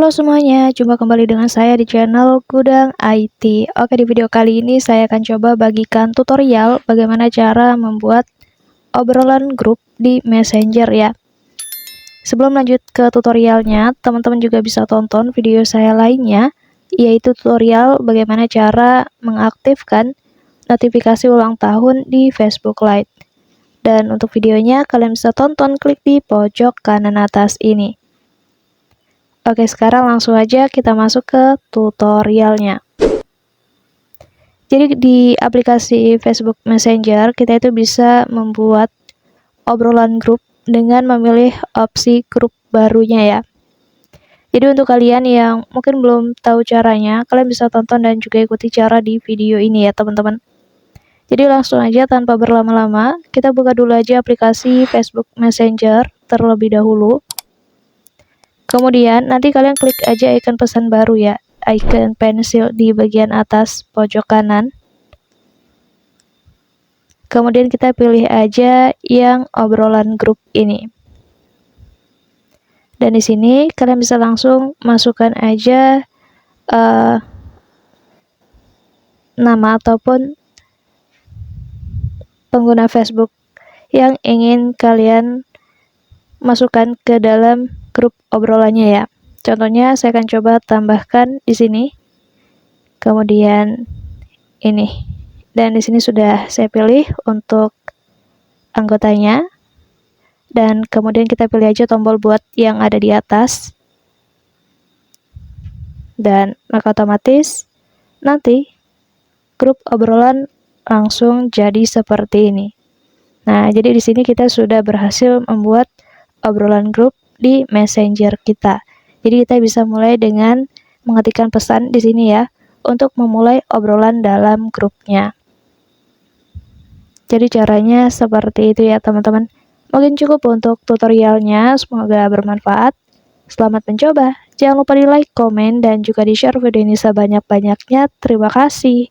Halo semuanya, jumpa kembali dengan saya di channel Gudang IT. Oke, di video kali ini saya akan coba bagikan tutorial bagaimana cara membuat obrolan grup di Messenger ya. Sebelum lanjut ke tutorialnya, teman-teman juga bisa tonton video saya lainnya, yaitu tutorial bagaimana cara mengaktifkan notifikasi ulang tahun di Facebook Lite. Dan untuk videonya, kalian bisa tonton klik di pojok kanan atas ini. Oke, sekarang langsung aja kita masuk ke tutorialnya. Jadi di aplikasi Facebook Messenger, kita itu bisa membuat obrolan grup dengan memilih opsi grup barunya ya. Jadi untuk kalian yang mungkin belum tahu caranya, kalian bisa tonton dan juga ikuti cara di video ini ya teman-teman. Jadi langsung aja tanpa berlama-lama, kita buka dulu aja aplikasi Facebook Messenger terlebih dahulu. Kemudian nanti kalian klik aja icon pesan baru ya, icon pensil di bagian atas pojok kanan. Kemudian kita pilih aja yang obrolan grup ini. Dan di sini kalian bisa langsung masukkan aja nama ataupun pengguna Facebook yang ingin kalian masukkan ke dalam grup obrolannya ya. Contohnya saya akan coba tambahkan di sini. Kemudian ini. Dan di sini sudah saya pilih untuk anggotanya. Dan kemudian kita pilih aja tombol buat yang ada di atas. Dan maka otomatis nanti grup obrolan langsung jadi seperti ini. Nah, jadi di sini kita sudah berhasil membuat obrolan grup di Messenger kita. Jadi kita bisa mulai dengan mengetikkan pesan di sini ya, untuk memulai obrolan dalam grupnya. Jadi caranya seperti itu ya teman-teman. Mungkin cukup untuk tutorialnya, semoga bermanfaat. Selamat mencoba. Jangan lupa di like, komen, dan juga di share video ini sebanyak-banyaknya. Terima kasih.